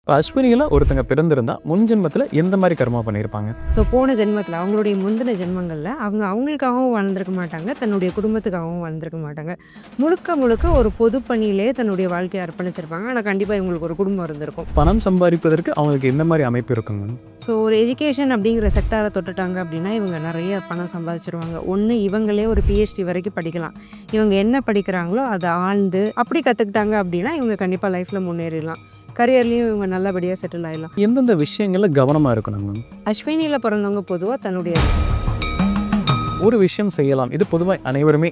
இப்ப அஸ்வினியில ஒருத்தங்க பிறந்திருந்தா, முன் ஜென்மத்தில எந்த மாரி கர்மா பண்ணியிருப்பாங்க? போன ஜென்மத்தில அவங்களுடைய முந்தின ஜென்மங்கள்ல அவங்க அவங்களுக்காகவும் வாழ்ந்திருக்க மாட்டாங்க. தன்னுடைய குடும்பத்துக்காகவும் வாழ்ந்திருக்க மாட்டாங்க. முழுக்க முழுக்க ஒரு பொது பணியிலேயே தன்னுடைய வாழ்க்கைய அர்ப்பணிச்சிருப்பாங்க. ஆனா கண்டிப்பா இவங்களுக்கு ஒரு குடும்பம் இருந்திருக்கும். பணம் சம்பாதிப்பதற்கு அவங்களுக்கு எந்த மாரி அமைப்பு இருக்குங்க? ஒரு எஜுகேஷன் அப்படிங்கிற செக்டார தொட்டுட்டாங்க அப்படின்னா, இவங்க நெறைய பணம் சம்பாதிச்சுருவாங்க. ஒண்ணு இவங்களே ஒரு பிஹெச்டி வரைக்கும் படிக்கலாம். இவங்க என்ன படிக்கிறாங்களோ அத ஆழ்ந்து அப்படி கத்துக்கிட்டாங்க அப்படின்னா, இவங்க கண்டிப்பா லைஃப்ல முன்னேறிடலாம். கரியர்லயும் இவங்க நல்லபடியா செட்டில் ஆயிடலாம். எந்தெந்த விஷயங்கள்ல கவனமா இருக்கணுங்க? அஸ்வினியில பிறந்தவங்க பொதுவா தன்னுடைய ஒரு விஷயம் செய்யலாம். இது பொதுவா அனைவருமே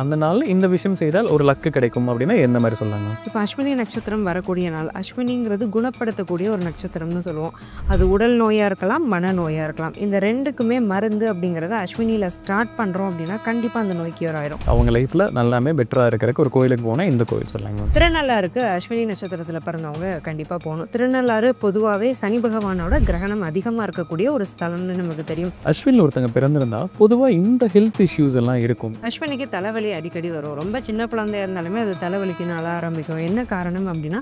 அந்த நாள்ல இந்த விஷயம் செய்தால் ஒரு லக்கு கிடைக்கும் அப்படின்னா எந்த மாரி சொல்லலாங்க? இப்போ அஸ்வினி நட்சத்திரம் வரக்கூடிய நாள். அஸ்வினிங்கிறது குணப்படுத்தக்கூடிய ஒரு நட்சத்திரம்னு சொல்லுவோம். அது உடல் நோயா இருக்கலாம், மனநோயா இருக்கலாம். இந்த 2க்குமே மருந்து அப்படிங்கிறத அஸ்வினியில ஸ்டார்ட் பண்றோம் அப்படின்னா, கண்டிப்பா அந்த நோய் கியூர் ஆயிரும். அவங்க லைஃப்ல நல்லாமே பெட்டரா இருக்கறதுக்கு ஒரு கோயிலுக்கு போனா இந்த கோயில் சொல்லலாங்க. திருநள்ளாறுக்கு அஸ்வினி நட்சத்திரத்துல பிறந்தவங்க கண்டிப்பா போணும். திருநள்ளாறு பொதுவாவே சனி பகவானோட கிரகணம் அதிகமா இருக்கக்கூடிய ஒரு ஸ்தலம்னு நமக்கு தெரியும். அஸ்வினில ஒருத்தங்க பிறந்திருந்தா, பொதுவா இந்த ஹெல்த் இஷ்யூஸ் எல்லாம் இருக்கும். அஸ்வினிக்கு தலைவலி அடிக்கடி வரும். ரொம்ப சின்ன குழந்தையா இருந்தாலுமே அது தலைவலிக்கு நாள ஆரம்பிக்கும். என்ன காரணம் அப்படின்னா,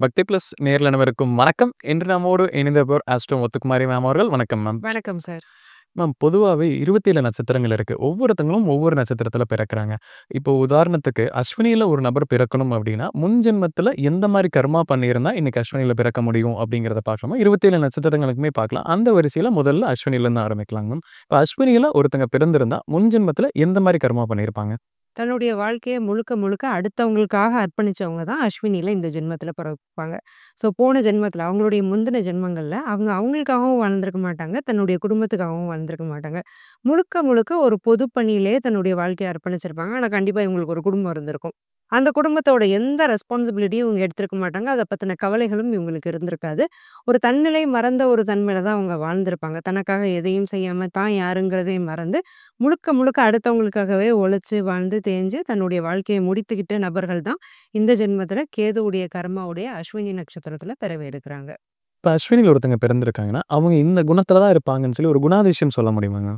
பக்தி பிளஸ் நேயர்கள் அனைவருக்கும் வணக்கம். இன்று நம்மோடு இணைந்தவர் ஆஸ்ட்ரோ முத்துக்குமாரி மேம் அவர்கள். வணக்கம் மேம். வணக்கம் சார். மேம், பொதுவாவே 27 நட்சத்திரங்கள் இருக்கு. ஒவ்வொருத்தங்களும் ஒவ்வொரு நட்சத்திரத்தில பிறக்குறாங்க. இப்போ உதாரணத்துக்கு அஸ்வினியில ஒரு நபர் பிறக்கணும் அப்படின்னா, முன் ஜென்மத்தில எந்த மாரி கர்மா பண்ணியிருந்தா இன்னைக்கு அஸ்வினியில பிறக்க முடியும் அப்படிங்கிறத பார்க்கலாமா? 27 நட்சத்திரங்களுக்குமே பார்க்கலாம். அந்த வரிசையில முதல்ல அஸ்வினியிலருந்து ஆரம்பிக்கலாங்க மேம். இப்ப அஸ்வினியில ஒருத்தங்க பிறந்திருந்தா, முன் ஜென்மத்தில எந்த மாரி கர்மா பண்ணியிருப்பாங்க? தன்னுடைய வாழ்க்கைய முழுக்க முழுக்க அடுத்தவங்களுக்காக அர்ப்பணிச்சவங்க தான் அஸ்வினியில இந்த ஜென்மத்தில பிறப்பாங்க. போன ஜென்மத்தில அவங்களுடைய முந்தின ஜென்மங்கள்ல அவங்க அவங்களுக்காகவும் வாழ்ந்திருக்க மாட்டாங்க. தன்னுடைய குடும்பத்துக்காகவும் வாழ்ந்திருக்க மாட்டாங்க. முழுக்க முழுக்க ஒரு பொது பணியிலேயே தன்னுடைய வாழ்க்கைய அர்ப்பணிச்சிருப்பாங்க. ஆனா கண்டிப்பா இவங்களுக்கு ஒரு குடும்பம் இருந்திருக்கும். அந்த குடும்பத்தோட எந்த ரெஸ்பான்சிபிலிட்டியும் இவங்க எடுத்திருக்க மாட்டாங்க. அத பத்தின கவலைகளும் இவங்களுக்கு இருந்திருக்காது. ஒரு தன்னிலை மறந்த ஒரு தன்மையில தான் அவங்க வாழ்ந்திருப்பாங்க. தனக்காக எதையும் செய்யாம, தான் யாருங்கிறதையும் மறந்து, முழுக்க முழுக்க அடுத்தவங்களுக்காகவே உழைச்சு, வாழ்ந்து, தேஞ்சு தன்னுடைய வாழ்க்கைய முடித்துக்கிட்ட நபர்கள் தான் இந்த ஜென்மத்தில கேதுவுடைய கர்மாவுடைய அஸ்வினி நட்சத்திரத்தில பிறவி எடுக்குறாங்க. இப்ப அஸ்வினியில ஒருத்தங்க பிறந்திருக்காங்கன்னா, அவங்க இந்த குணத்தில தான் இருப்பாங்கன்னு சொல்லி ஒரு குணாதிசயம் சொல்ல முடியுமாங்க?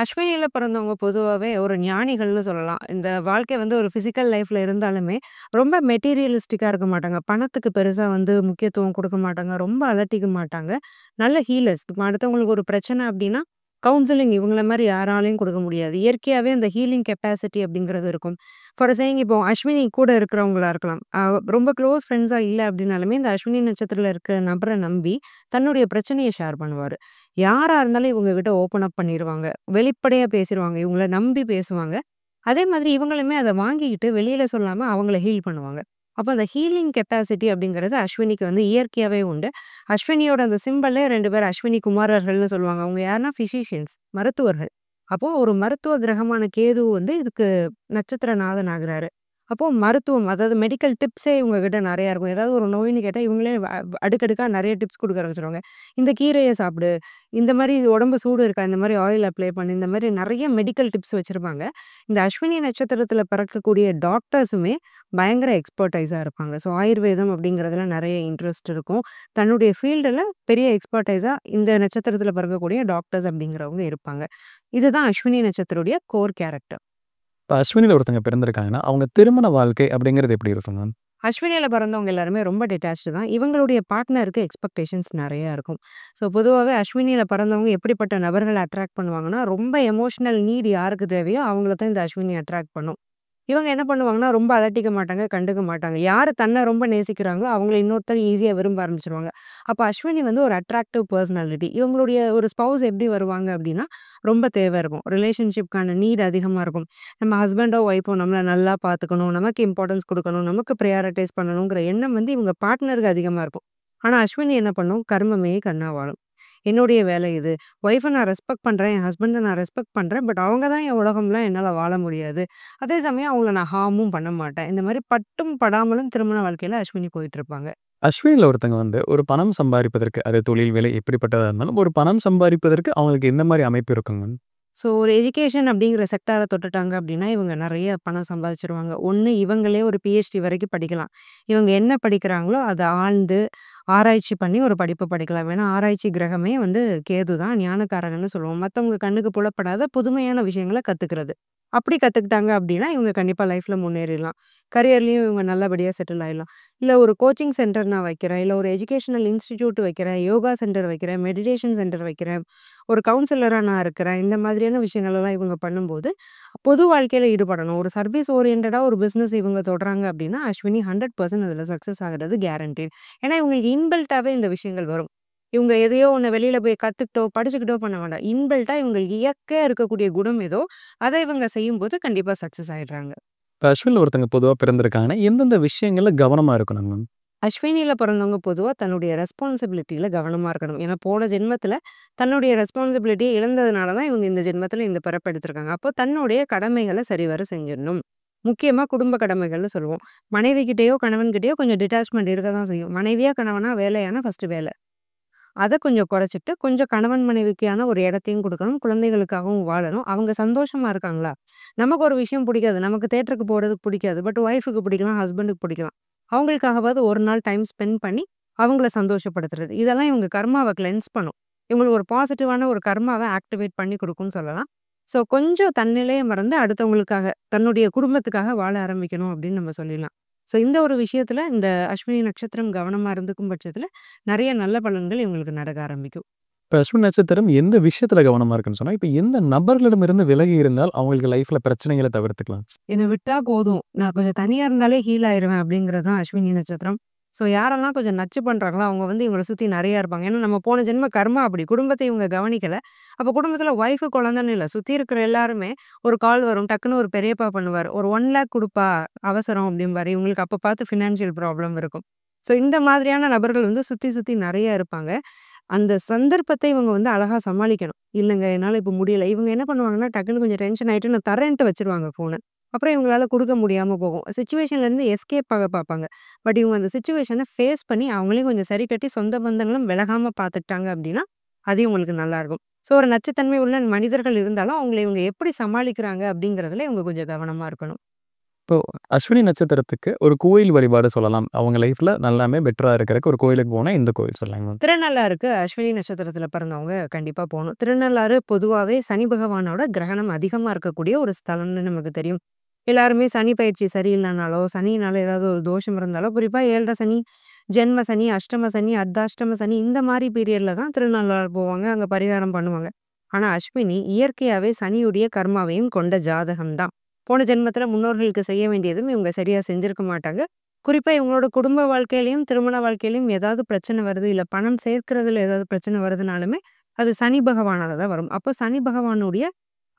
அஸ்வினியில பிறந்தவங்க பொதுவாவே ஒரு ஞானிகள்னு சொல்லலாம். இந்த வாழ்க்கை ஒரு பிசிக்கல் லைஃப்ல இருந்தாலுமே, ரொம்ப மெட்டீரியலிஸ்டிக்கா இருக்க மாட்டாங்க. பணத்துக்கு பெருசா முக்கியத்துவம் குடுக்க மாட்டாங்க. ரொம்ப அலட்டிக்க மாட்டாங்க. நல்ல ஹீலர்ஸ். இப்ப அடுத்தவங்களுக்கு ஒரு பிரச்சனை அப்டின்னா, கவுன்சிலிங் இவங்கள மாரி யாராலயும் குடுக்க முடியாது. இயற்கையாவே அந்த ஹீலிங் கெப்பாசிட்டி அப்படிங்கிறது இருக்கும். ஃபார் சேயிங் இப்போ அஸ்வினி கூட இருக்கிறவங்களா இருக்கலாம். ரொம்ப க்ளோஸ் ஃப்ரெண்ட்ஸா இல்ல அப்டின்னாலுமே, இந்த அஸ்வினி நட்சத்திரத்தில இருக்கிற நபர நம்பி, தன்னுடைய பிரச்சனைய ஷேர் பண்ணுவாரு. யாரா இருந்தாலும் இவங்க கிட்ட ஓப்பன் அப் பண்ணிருவாங்க. வெளிப்படையா பேசிருவாங்க. இவங்கள நம்பி பேசுவாங்க. அதே மாதிரி இவங்களுமே அத வாங்கிக்கிட்டு வெளியில சொல்லாம அவங்கள ஹீல் பண்ணுவாங்க. அப்ப அந்த ஹீலிங் கெப்பாசிட்டி அப்படிங்கிறது அஸ்வினிக்கு இயற்கையாவே உண்டு. அஸ்வினியோட அந்த சிம்பலே 2 பேர் அஸ்வினி குமாரர்கள்னு சொல்லுவாங்க. அவங்க யாருன்னா பிசிஷியன்ஸ் மருத்துவர்கள். அப்போ ஒரு மருத்துவ கிரகமான கேது இதுக்கு நட்சத்திரநாதன் ஆகுறாரு. அப்போ மருத்துவம் அதாவது மெடிக்கல் டிப்ஸே இவங்க கிட்ட நெறையா இருக்கும். ஏதாவது ஒரு நோய்ன்னு கேட்டா இவங்களே அடுக்கடுக்கா நெறைய டிப்ஸ் குடுக்க ஆரம்பிச்சுருவாங்க. இந்த கீரைய சாப்பிடு. இந்த மாரி உடம்பு சூடு இருக்கா? இந்த மாரி ஆயில் அப்ளை பண்ணு. இந்த மாரி நெறைய மெடிக்கல் டிப்ஸ் வச்சிருப்பாங்க. இந்த அஸ்வினி நட்சத்திரத்தில பிறக்கக்கூடிய டாக்டர்ஸுமே பயங்கர எக்ஸ்பர்டைஸா இருப்பாங்க. ஆயுர்வேதம் அப்படிங்கிறதுல நெறைய இன்ட்ரெஸ்ட் இருக்கும். தன்னுடைய ஃபீல்டுல பெரிய எக்ஸ்பர்டைஸா இந்த நட்சத்திரத்தில பிறக்கக்கூடிய டாக்டர்ஸ் அப்படிங்கிறவங்க இருப்பாங்க. இதுதான் அஸ்வினி நட்சத்திரோடைய கோர் கேரக்டர். இப்ப அஸ்வினியில ஒருத்தங்க பிறந்திருக்காங்கன்னா, அவங்க திருமண வாழ்க்கை அப்படிங்கிறது எப்படி இருக்குங்க? அஸ்வினியில பிறந்தவங்க எல்லாருமே ரொம்ப டிட்டாச்டு தான். இவங்களுடைய பார்ட்னருக்கு எக்ஸ்பெக்டேஷன்ஸ் நெறையா இருக்கும். பொதுவாவே அஸ்வினியில பிறந்தவங்க எப்படிப்பட்ட நபர்கள அட்ராக்ட் பண்ணுவாங்கன்னா, ரொம்ப எமோஷனல் நீட் யாருக்கு தேவையோ அவங்கள தான் இந்த அஸ்வினி அட்ராக்ட் பண்ணும். இவங்க என்ன பண்ணுவாங்கன்னா, ரொம்ப அலட்டிக்க மாட்டாங்க, கண்டுக்க மாட்டாங்க. யாரு தன்ன ரொம்ப நேசிக்கிறாங்களோ, அவங்கள இன்னொருத்தர் ஈஸியா விரும்ப ஆரம்பிச்சுருவாங்க. அப்ப அஸ்வினி ஒரு அட்ராக்டிவ் பெர்சனாலிட்டி. இவங்களுடைய ஒரு ஸ்பவுஸ் எப்படி வருவாங்க அப்படின்னா, ரொம்ப தேவை இருக்கும். ரிலேஷன்ஷிப்க்கான நீட் அதிகமா இருக்கும். நம்ம ஹஸ்பண்டோ, ஒய்ஃபோ நம்மள நல்லா பார்த்துக்கணும், நமக்கு இம்பார்ட்டன்ஸ் குடுக்கணும், நமக்கு பிரையாரிடைஸ் பண்ணணுங்கிற எண்ணம் இவங்க பார்ட்னருக்கு அதிகமா இருக்கும். ஆனா அஸ்வினி என்ன பண்ணும்? கர்மமே கண்ணா வாழும். என்னுடைய வேலை இது. ஒய்ஃப நான் ரெஸ்பெக்ட் பண்றேன். என் ஹஸ்பண்ட நான் ரெஸ்பெக்ட் பண்றேன். பட் அவங்க தான் என் உலகம்லாம் என்னால வாழ முடியாது. அதே சமயம் அவங்கள நான் ஹார்மும் பண்ண மாட்டேன். இந்த மாரி பட்டும் படாமலும் திருமண வாழ்க்கையில அஸ்வினி போயிட்டுருப்பாங்க. அஸ்வினியில ஒருத்தங்க ஒரு பணம் சம்பாரிப்பதற்கு, அது தொழில், வேலை எப்படிப்பட்டதா இருந்தாலும், ஒரு பணம் சம்பாரிப்பதற்கு அவங்களுக்கு எந்த மாரி அமைப்பு இருக்குங்க? ஸோ ஒரு எஜுகேஷன் அப்படிங்கிற செக்டார தொட்டுட்டாங்க அப்படின்னா, இவங்க நெறைய பணம் சம்பாதிச்சுருவாங்க. ஒண்ணு இவங்களே ஒரு பிஹெச்டி வரைக்கும் படிக்கலாம். இவங்க என்ன படிக்கிறாங்களோ, அத ஆழ்ந்து ஆராய்ச்சி பண்ணி ஒரு படிப்பு படிக்கலாம். ஏன்னா, ஆராய்ச்சி கிரகமே வந்து கேது தான். ஞானக்காரகன்னு சொல்லுவோம். மத்தவங்க கண்ணுக்கு புலப்படாத புதுமையான விஷயங்கள கத்துக்கிறது. அப்படி கத்துக்கிட்டாங்க அப்படின்னா, இவங்க கண்டிப்பா லைஃப்ல முன்னேறிடலாம். கரியர்லயும் இவங்க நல்லபடியா செட்டில் ஆயிடலாம். இல்ல ஒரு கோச்சிங் சென்டர் நான் வைக்கிறேன், இல்ல ஒரு எஜுகேஷனல் இன்ஸ்டிடியூட் வைக்கிறேன், யோகா சென்டர் வைக்கிறேன், மெடிடேஷன் சென்டர் வைக்கிறேன், ஒரு கவுன்சிலரா நான் இருக்கிறேன். இந்த மாதிரியான விஷயங்கள் எல்லாம் இவங்க பண்ணும்போது, பொது வாழ்க்கையில ஈடுபடணும். ஒரு சர்வீஸ் ஓரியன்டடா ஒரு பிசினஸ் இவங்க தொடுறாங்க அப்படின்னா, அஸ்வினி 100% அதுல சக்சஸ் ஆகுறது கேரண்டீட். ஏன்னா, இவங்களுக்கு இன்பில்ட்டாவே இந்த விஷயங்கள் வரும். இவங்க எதையோ ஒண்ணு வெளியில போய் கத்துக்கிட்டோ, படிச்சுக்கிட்டோ பண்ண வேண்டாம். இன்பில்ட்டா இவங்களுக்கு இயற்கையா இருக்கக்கூடிய குணம் ஏதோ, அத இவங்க செய்யும்போது கண்டிப்பா சக்சஸ் ஆயிடுறாங்க. இப்ப அஸ்வின்ல ஒருத்தங்க பொதுவா பிறந்திருக்காங்கன்னா, எந்தெந்த விஷயங்கள்ல கவனமா இருக்கணும் மேம்? அஸ்வினியில பிறந்தவங்க பொதுவா தன்னுடைய ரெஸ்பான்சிபிலிட்டில கவனமா இருக்கணும். ஏன்னா, போன ஜென்மத்தில தன்னுடைய ரெஸ்பான்சிபிலிட்டிய இழந்ததுனால தான் இவங்க இந்த ஜென்மத்தில இந்த பிறப்பு எடுத்திருக்காங்க. அப்போ தன்னுடைய கடமைகள சரிவர செஞ்சிடணும். முக்கியமா குடும்ப கடமைகள்னு சொல்லுவோம். மனைவிகிட்டயோ, கணவன்கிட்டயோ கொஞ்சம் டிட்டாச்மென்ட் இருக்க தான் செய்யும். மனைவியா, கணவனா, வேலையானா ஃபர்ஸ்ட்டு வேல. அத கொஞ்சம் குறைச்சுட்டு, கொஞ்சம் கணவன் மனைவிக்கான ஒரு இடத்தையும் குடுக்கணும். குழந்தைகளுக்காகவும் வாழணும். அவங்க சந்தோஷமா இருக்காங்களா? நமக்கு ஒரு விஷயம் பிடிக்காது. நமக்கு தியேட்டருக்கு போறதுக்கு பிடிக்காது. பட் ஒய்ஃப்‌க்கு பிடிக்கலாம், ஹஸ்பண்டுக்கு பிடிக்கலாம். அவங்களுக்காகவாவது ஒரு நாள் டைம் ஸ்பெண்ட் பண்ணி, அவங்கள சந்தோஷப்படுத்துறது. இதெல்லாம் இவங்க கர்மாவ கிளென்ஸ் பண்ணும். இவங்களுக்கு ஒரு பாசிட்டிவான ஒரு கர்மாவ ஆக்டிவேட் பண்ணி குடுக்கும்னு சொல்லலாம். ஸோ கொஞ்சம் தன்னிலைய மறந்து அடுத்தவங்களுக்காக, தன்னுடைய குடும்பத்துக்காக வாழ ஆரம்பிக்கணும் அப்படின்னு நம்ம சொல்லிடலாம். ஸோ இந்த ஒரு விஷயத்துல இந்த அஸ்வினி நட்சத்திரம் கவனமா இருந்துக்கும் பட்சத்துல, நெறைய நல்ல பலன்கள் இவங்களுக்கு நடக்க ஆரம்பிக்கும். இப்ப அஸ்வின் நட்சத்திரம் எந்த விஷயத்துல கவனமா இருக்குன்னு சொன்னா, இப்ப எந்த நபர்களிடமிருந்து விலகி இருந்தால் அவங்களுக்கு லைஃப்ல பிரச்சனைகள தவிர்த்துக்கலாம்? என்ன விட்டா போதும். நான் கொஞ்சம் தனியா இருந்தாலே ஹீல் ஆயிருவேன் அப்படிங்கிறது தான் அஸ்வினி நட்சத்திரம். ஸோ யாரெல்லாம் கொஞ்சம் நச்சு பண்றாங்களோ, அவங்க வந்து இவங்கள சுத்தி நெறையா இருப்பாங்க. ஏன்னா நம்ம போன ஜென்ம கர்மா அப்படி. குடும்பத்த இவங்க கவனிக்கல. அப்ப குடும்பத்தில ஒய்ஃபு, குழந்தைன்னு இல்ல. சுத்தி இருக்கிற எல்லாருமே ஒரு கால் வரும். டக்குனு ஒரு பெரியப்பா பண்ணுவாரு. ஒரு 1,00,000 குடுப்பா, அவசரம் அப்படிம்பாரு. இவங்களுக்கு அப்ப பார்த்து ஃபினான்ஷியல் ப்ராப்ளம் இருக்கும். ஸோ இந்த மாதிரியான நபர்கள் வந்து சுத்தி சுத்தி நெறைய இருப்பாங்க. அந்த சந்தர்ப்பத்த இவங்க வந்து அழகா சமாளிக்கணும். இல்லங்க என்னால இப்ப முடியல. இவங்க என்ன பண்ணுவாங்கன்னா, டக்குனு கொஞ்சம் டென்ஷன் ஆயிட்டு நான் தரேன்ட்டு வச்சுருவாங்க ஃபோன. அப்புறம் இவங்களால குடுக்க முடியாம போகும். சிச்சுவேஷன்லேருந்து எஸ்கேப் ஆக பார்ப்பாங்க. பட் இவங்க அந்த சிச்சுவேஷன ஃபேஸ் பண்ணி அவங்களையும் கொஞ்சம் சரி கட்டி சொந்த பந்தங்களும் விலகாம பார்த்துக்கிட்டாங்க அப்டின்னா, அது இவங்களுக்கு நல்லாருக்கும். ஸோ ஒரு நச்சுத்தன்மை உள்ள மனிதர்கள் இருந்தாலும், அவங்கள இவங்க எப்படி சமாளிக்கிறாங்க அப்டிங்கிறதுல இவங்க கொஞ்சம் கவனமா இருக்கணும். இப்போ அஸ்வினி நட்சத்திரத்துக்கு ஒரு கோயில் வழிபாடு சொல்லலாம். அவங்க லைஃப்ல நல்லாமே பெட்டரா இருக்கறக்கு ஒரு கோயிலுக்கு போனா எந்த கோயில் சொல்லலாங்க மேம்? திருநள்ளாறுக்கு அஸ்வினி நட்சத்திரத்தில பிறந்தவங்க கண்டிப்பா போணும். திருநள்ளாறு பொதுவாவே சனி பகவானோட கிரகணம் அதிகமா இருக்கக்கூடிய ஒரு ஸ்தலம்னு நமக்கு தெரியும். எல்லாருமே சனி பயிற்சி சரியில்லனாலோ, சனியினால ஏதாவது ஒரு தோஷம் இருந்தாலோ, குறிப்பா 7 சனி, ஜென்ம சனி, அஷ்டம சனி, அர்த்தாஷ்டம சனி இந்த மாரி பீரியட்ல தான் திருநள்ளாறு போவாங்க. அங்க பரிகாரம் பண்ணுவாங்க. ஆனா அஸ்வினி இயற்கையாவே சனியுடைய கர்மாவையும் கொண்ட ஜாதகம் தான். போன ஜென்மத்தில முன்னோர்களுக்கு செய்ய வேண்டியதும் இவங்க சரியா செஞ்சிருக்க மாட்டாங்க. குறிப்பா இவங்களோட குடும்ப வாழ்க்கையிலயும், திருமண வாழ்க்கையிலயும் ஏதாவது பிரச்சனை வருது, இல்ல பணம் சேர்க்கிறதுல ஏதாவது பிரச்சனை வருதுனாலுமே, அது சனி பகவானால தான் வரும். அப்போ சனி பகவானுடைய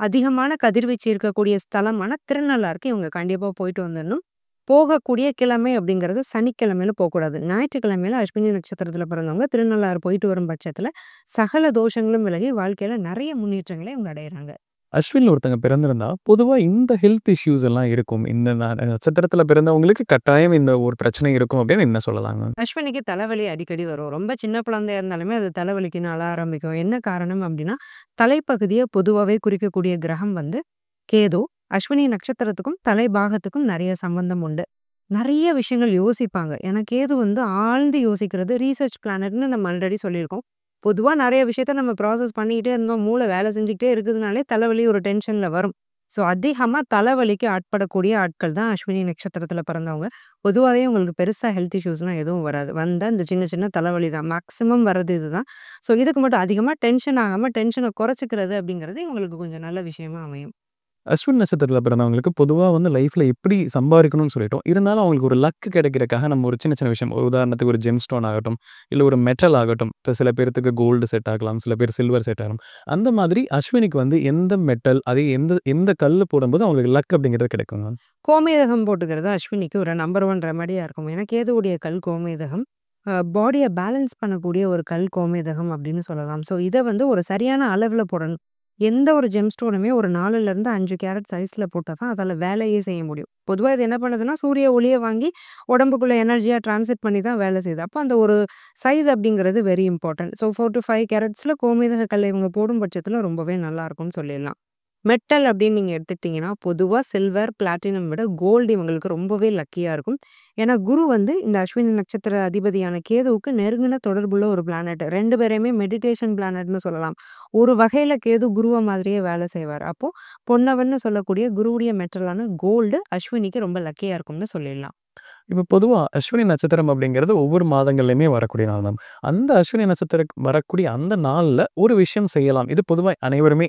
அதிகமான கதிர்வீச்சு இருக்கக்கூடிய ஸ்தலமான திருநள்ளாறுக்கு இவங்க கண்டிப்பா போயிட்டு வந்துடணும். போகக்கூடிய கிழமை அப்படிங்கிறது சனிக்கிழமையில போக்கூடாது. ஞாயிற்றுக்கிழமையில அஸ்வினி நட்சத்திரத்தில பிறந்தவங்க திருநள்ளாறு போயிட்டு வரும் பட்சத்தில, சகல தோஷங்களும் விலகி வாழ்க்கையில நெறைய முன்னேற்றங்களை இவங்க அடையறாங்க. அஸ்வின்ல ஒருத்தங்க பிறந்திருந்தா, பொதுவா இந்த ஹெல்த் இஷ்யூஸ் எல்லாம் இருக்கும். இந்த நட்சத்திரத்தில பிறந்தவங்களுக்கு கட்டாயம் இந்த ஒரு பிரச்சனை இருக்கும் அப்படின்னு என்ன சொல்லலாங்க? அஸ்வினிக்கு தலைவலி அடிக்கடி வரும். ரொம்ப சின்ன குழந்தையா இருந்தாலுமே அது தலைவலிக்குன்னு அழ ஆரம்பிக்கும். என்ன காரணம் அப்டின்னா, தலைப்பகுதிய பொதுவாவே குறிக்கக்கூடிய கிரகம் வந்து கேது. அஸ்வினி நட்சத்திரத்துக்கும், தலைபாகத்துக்கும் நெறைய சம்பந்தம் உண்டு. நெறைய விஷயங்கள் யோசிப்பாங்க. ஏன்னா கேது வந்து ஆழ்ந்து யோசிக்கிறது, ரீசர்ச் பிளானட்ன்னு நம்ம ஆல்ரெடி சொல்லியிருக்கோம். பொதுவா நெறைய விஷயத்த நம்ம ப்ராசஸ் பண்ணிக்கிட்டே இருந்தோம். மூளை வேலை செஞ்சுக்கிட்டே இருக்குதுனாலே தலைவலி ஒரு டென்ஷன்ல வரும். ஸோ அதிகமா தலைவலிக்கு ஆட்படக்கூடிய ஆட்கள் தான் அஸ்வினி நட்சத்திரத்தில பிறந்தவங்க. பொதுவாவே உங்களுக்கு பெருசா ஹெல்த் இஷ்யூஸ்லாம் எதுவும் வராது. வந்தா இந்த சின்ன சின்ன தலைவலி தான். மேக்ஸிமம் வர்றது இதுதான். ஸோ இதுக்கு மட்டும் அதிகமா டென்ஷன் ஆகாம டென்ஷன குறைச்சுக்கிறது அப்படிங்கிறது இவங்களுக்கு கொஞ்சம் நல்ல விஷயமா அமையும். அஸ்வின் நட்சத்திரத்தில பிறந்தவங்களுக்கு பொதுவா வந்து லைஃப்ல எப்படி சம்பாரிக்கணும்னு சொல்லிட்டோம். இருந்தாலும் அவங்களுக்கு ஒரு லக் கிடைக்கிறக்காக நம்ம ஒரு சின்ன சின்ன விஷயம், ஒரு உதாரணத்துக்கு ஒரு ஜெம் ஸ்டோன் ஆகட்டும், இல்ல ஒரு மெட்டல் ஆகட்டும். இப்ப சில பேர்த்துக்கு கோல்டு செட் ஆகலாம். சில பேர் சில்வர் செட் ஆகும். அந்த மாதிரி அஸ்வினிக்கு வந்து எந்த மெட்டல், அது எந்த எந்த கல்லு போடும்போது அவங்களுக்கு லக் அப்படிங்கிறது கிடைக்குங்க? கோமேதகம் போட்டுக்கிறது அஸ்வினிக்கு ஒரு நம்பர் 1 ரெமடியா இருக்கும். ஏன்னா கேதுவுடைய கல் கோமேதகம். பாடிய பேலன்ஸ் பண்ணக்கூடிய ஒரு கல் கோமேதகம் அப்படின்னு சொல்லலாம். ஸோ இத வந்து ஒரு சரியான அளவுல போடணும். எந்த ஒரு ஜெம்ஸ்டோனுமே ஒரு 4லிருந்து 5 கேரட் சைஸ்ல போட்டா தான் அதால வேலையே செய்ய முடியும். பொதுவா இது என்ன பண்ணுதுன்னா, சூரிய ஒளிய வாங்கி உடம்புக்குள்ள எனர்ஜியா டிரான்ஸ்மிட் பண்ணி தான் வேலை செய்யுது. அப்போ அந்த ஒரு சைஸ் அப்படிங்கிறது வெரி இம்பார்ட்டன்ட். ஸோ 4 to 5 கேரட்ஸ்ல கோமேதக கல்ல இவங்க போடும் பட்சத்தில ரொம்பவே நல்லாருக்கும்னு சொல்லிடலாம். மெட்டல் அப்படின்னு நீங்க எடுத்துக்கிட்டீங்கன்னா, பொதுவா சில்வர், பிளாட்டினம் விட கோல்டு இவங்களுக்கு ரொம்பவே லக்கியா இருக்கும். ஏன்னா, குரு வந்து இந்த அஸ்வினி நட்சத்திர அதிபதியான கேதுவுக்கு நெருங்கின தொடர்புள்ள ஒரு பிளானட். 2 பேரையுமே மெடிடேஷன் பிளானட்ன்னு சொல்லலாம். ஒரு வகையில கேது குருவ மாதிரியே வேலை செய்வாரு. அப்போ பொன்னவன்னு சொல்லக்கூடிய குருவுடைய மெட்டலான கோல்டு அஸ்வினிக்கு ரொம்ப லக்கியா இருக்கும்னு சொல்லிடலாம். இப்ப பொதுவா அஸ்வினி நட்சத்திரம் அப்படிங்கிறது ஒவ்வொரு மாதங்கள்லயுமே வரக்கூடிய நாள் தான். அந்த அஸ்வினி நட்சத்திரம் வரக்கூடிய அந்த நாள்ல ஒரு விஷயம் செய்யலாம். இது பொதுவா அனைவருமே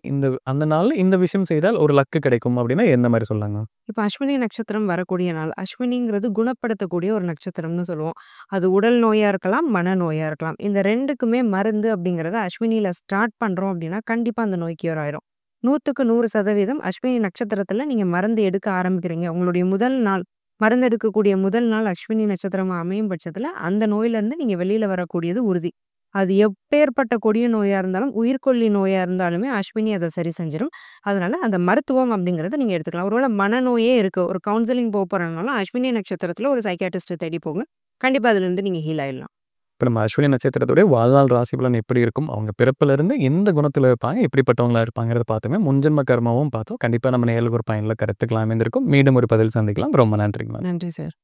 அந்த நாள்ல இந்த விஷயம் செய்தால் ஒரு லக்கு கிடைக்கும் அப்படின்னா எந்த மாரி சொல்லலாங்க? இப்ப அஸ்வினி நட்சத்திரம் வரக்கூடிய நாள். அஸ்வினிங்கிறது குணப்படுத்தக்கூடிய ஒரு நட்சத்திரம்னு சொல்லுவோம். அது உடல் நோயா இருக்கலாம், மனநோயா இருக்கலாம். இந்த 2க்குமே மருந்து அப்படிங்கிறத அஸ்வினியில ஸ்டார்ட் பண்றோம் அப்படின்னா, கண்டிப்பா அந்த நோய் கியூர் ஆயிரும். 100க்கு 100% அஸ்வினி நட்சத்திரத்தில நீங்க மருந்து எடுக்க ஆரம்பிக்கிறீங்க. உங்களுடைய முதல் நாள் மருந்து எடுக்கக்கூடிய முதல் நாள் அஸ்வினி நட்சத்திரமா அமையும் பட்சத்தில, அந்த நோயிலருந்து நீங்க வெளியில வரக்கூடியது உறுதி. அது எப்பேர்ப்பட்ட கொடிய நோயா இருந்தாலும், உயிர்க்கொல்லி நோயா இருந்தாலுமே அஸ்வினி அத சரி செஞ்சிரும். அதனால அந்த மருத்துவம் அப்படிங்கிறத நீங்க எடுத்துக்கலாம். ஒருவேள மனநோயே இருக்கு. ஒரு கவுன்சிலிங் போறனாலும் அஸ்வினி நட்சத்திரத்தில ஒரு சைக்கியாட்ரிஸ்ட்ட தேடி போங்க. கண்டிப்பா அதிலிருந்து நீங்க ஹீல் ஆயிடலாம். இப்ப நம்ம அஸ்வினி நட்சத்திரத்துடைய வாழ்நாள் ராசி பலன் எப்படி இருக்கும்? அவங்க பிறப்பிலிருந்து எந்த குணத்தில இருப்பாங்க? எப்படிப்பட்டவங்களா இருப்பாங்கிறத பார்த்தோமே. முன்ஜென்ம கர்மாவும் பார்த்தோம். கண்டிப்பா நம்ம நேயர்களுக்கு ஒரு பயனுள்ள கருத்துக்கள் அமைந்திருக்கும். மீண்டும் ஒரு பதிவில் சந்திக்கலாம். ரொம்ப நன்றிங்க மேம். நன்றி சார்.